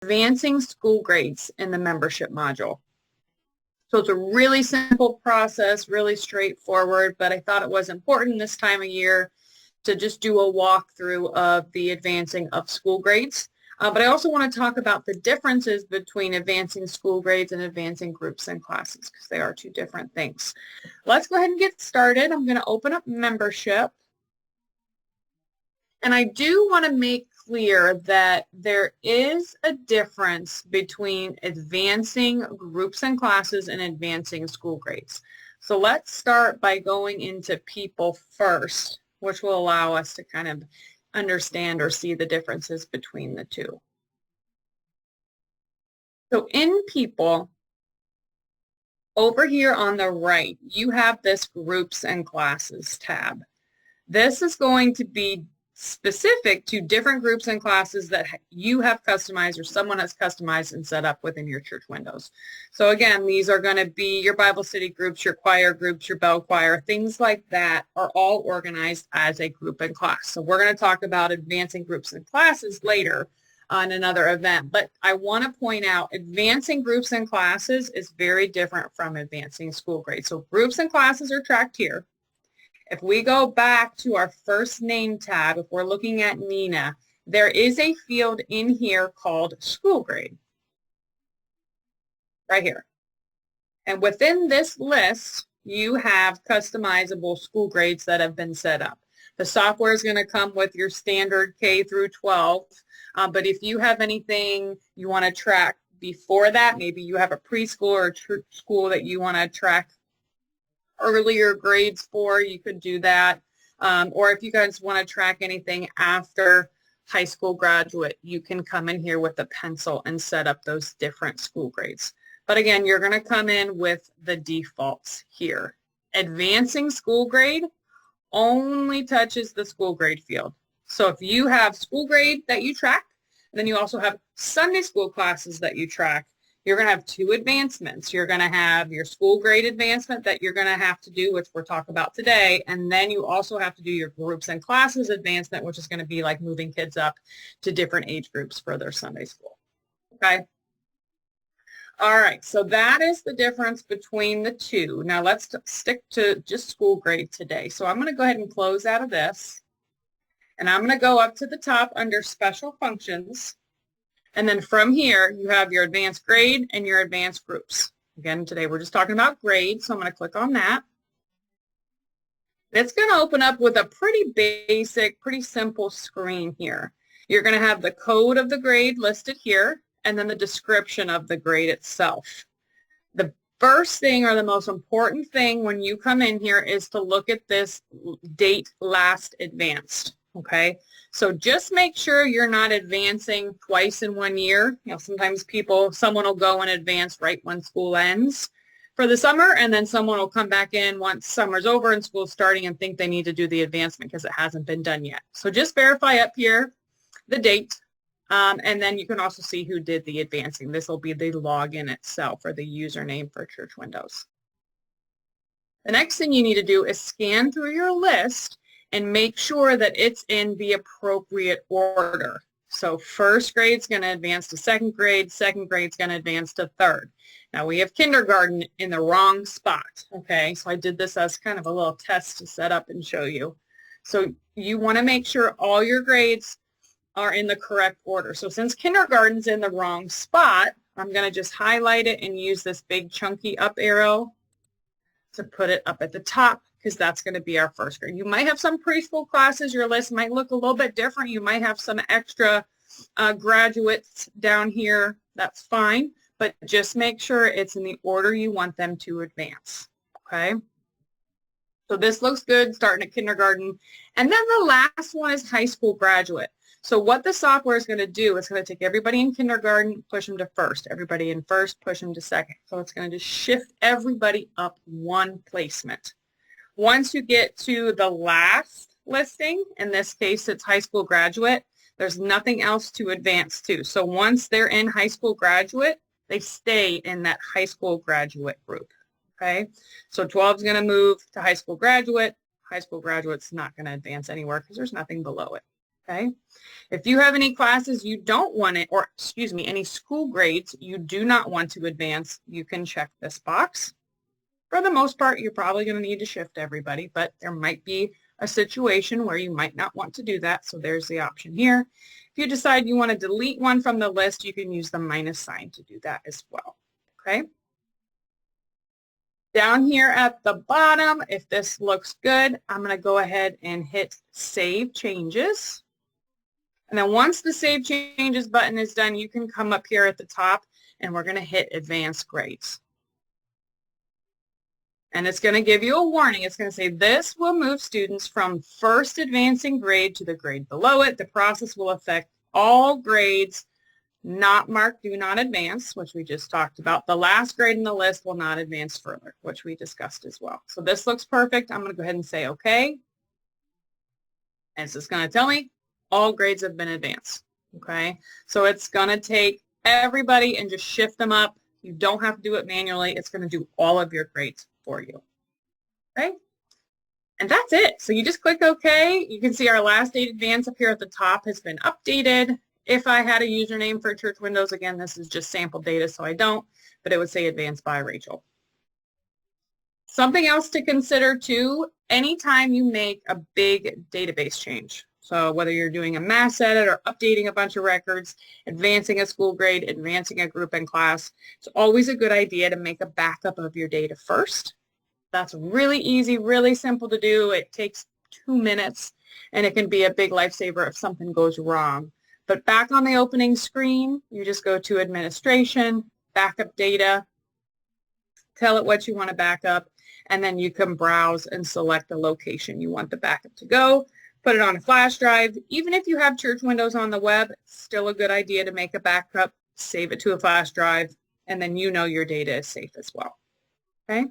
advancing school grades in the membership module. So it's a really simple process, really straightforward, but I thought it was important this time of year to just do a walkthrough of the advancing of school grades. But I also want to talk about the differences between advancing school grades and advancing groups and classes because they are two different things. Let's go ahead and get started. I'm going to open up membership. And I do want to make clear that there is a difference between advancing groups and classes and advancing school grades. So let's start by going into people first, which will allow us to kind of understand or see the differences between the two. So in people, over here on the right, you have this groups and classes tab. This is going to be specific to different groups and classes that you have customized or someone has customized and set up within your church windows. So again, these are going to be your Bible study groups, your choir groups, your bell choir, things like that are all organized as a group and class. So we're going to talk about advancing groups and classes later on another event, but I want to point out advancing groups and classes is very different from advancing school grades. So groups and classes are tracked here. If we go back to our first name tab, if we're looking at Nina, there is a field in here called school grade, right here. And within this list, you have customizable school grades that have been set up. The software is going to come with your standard K through 12, but if you have anything you want to track before that, maybe you have a preschool or a church school that you want to track earlier grades for, you could do that. Or if you guys want to track anything after high school graduate, you can come in here with a pencil and set up those different school grades. But again, you're going to come in with the defaults here. Advancing school grade only touches the school grade field. So if you have school grade that you track, then you also have Sunday school classes that you track, you're going to have two advancements. You're going to have your school grade advancement that you're going to have to do, which we'll talk about today, and then you also have to do your groups and classes advancement, which is going to be like moving kids up to different age groups for their Sunday school. Okay? All right, so that is the difference between the two. Now let's stick to just school grade today. So I'm going to go ahead and close out of this, and I'm going to go up to the top under special functions. And then from here, you have your advanced grade and your advanced groups. Again, today we're just talking about grades, so I'm going to click on that. It's going to open up with a pretty basic, pretty simple screen here. You're going to have the code of the grade listed here, and then the description of the grade itself. The first thing or the most important thing when you come in here is to look at this date last advanced. Okay, so just make sure you're not advancing twice in 1 year. You know, sometimes someone will go and advance right when school ends for the summer, and then someone will come back in once summer's over and school's starting and think they need to do the advancement because it hasn't been done yet. So just verify up here the date, and then you can also see who did the advancing. This will be the login itself or the username for Church Windows. The next thing you need to do is scan through your list and make sure that it's in the appropriate order. So first grade's going to advance to second grade's going to advance to third. Now we have kindergarten in the wrong spot, okay? So I did this as kind of a little test to set up and show you. So you want to make sure all your grades are in the correct order. So since kindergarten's in the wrong spot, I'm going to just highlight it and use this big chunky up arrow to put it up at the top, because that's going to be our first grade. You might have some preschool classes. Your list might look a little bit different. You might have some extra graduates down here. That's fine, but just make sure it's in the order you want them to advance, okay? So this looks good, starting at kindergarten. And then the last one is high school graduate. So what the software is going to do, it's going to take everybody in kindergarten, push them to first. Everybody in first, push them to second. So it's going to just shift everybody up one placement. Once you get to the last listing, in this case it's high school graduate, there's nothing else to advance to. So once they're in high school graduate, they stay in that high school graduate group, okay? So 12 is going to move to high school graduate. High school graduate's not going to advance anywhere because there's nothing below it. Okay. If you have any classes you don't want it, or excuse me, any school grades you do not want to advance, you can check this box. For the most part, you're probably going to need to shift everybody, but there might be a situation where you might not want to do that, so there's the option here. If you decide you want to delete one from the list, you can use the minus sign to do that as well. Okay. Down here at the bottom, if this looks good, I'm going to go ahead and hit Save Changes. And then once the Save Changes button is done, you can come up here at the top and we're going to hit Advanced Grades. And it's going to give you a warning. It's going to say this will move students from first advancing grade to the grade below it. The process will affect all grades not marked do not advance, which we just talked about. The last grade in the list will not advance further, which we discussed as well. So this looks perfect. I'm going to go ahead and say OK. And it's just going to tell me all grades have been advanced. Okay, so it's going to take everybody and just shift them up. You don't have to do it manually. It's going to do all of your grades for you. Okay, and that's it. So you just click OK. You can see our last date advance up here at the top has been updated. If I had a username for Church Windows, again, this is just sample data, so I don't, but it would say advanced by Rachel. Something else to consider too, anytime you make a big database change, so whether you're doing a mass edit or updating a bunch of records, advancing a school grade, advancing a group in class, it's always a good idea to make a backup of your data first. That's really easy, really simple to do. It takes 2 minutes, and it can be a big lifesaver if something goes wrong. But back on the opening screen, you just go to Administration, Backup Data, tell it what you want to back up, and then you can browse and select the location you want the backup to go. Put it on a flash drive. Even if you have Church Windows on the web, it's still a good idea to make a backup, save it to a flash drive, and then you know your data is safe as well. Okay?